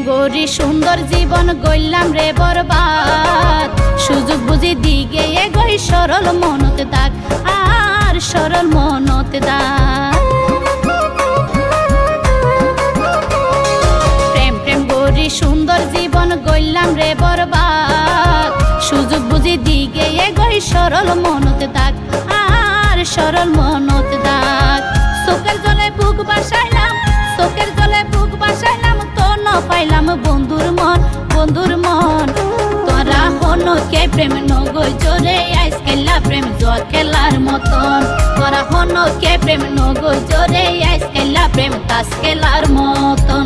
গড়ি সুন্দর জীবন গইলাম রে বরবাদ, সুযোগ বুঝি দিকে এগোই সরল মনতে দাগ আর সরল মনতে দাগ। প্রেম প্রেম গড়ি সুন্দর জীবন গইলাম রে বরবাদ, সুযোগ বুঝি দিকে এগোই সরল মনতে দাগ আর সরল মনতে দাগ। চোখের জলে বুক বাসাইলাম, চোখের জলে বুক বাসাইলাম, তো ন পাইলাম বন্ধুর মন, বন্ধুর মন। তোরা হন কে প্রেম নগই জোরে আইস খেলা প্রেম জোর খেলার মতন, তোরা হন কে প্রেম নগই জোরে আইস খেলা প্রেম তাস খেলার মতন।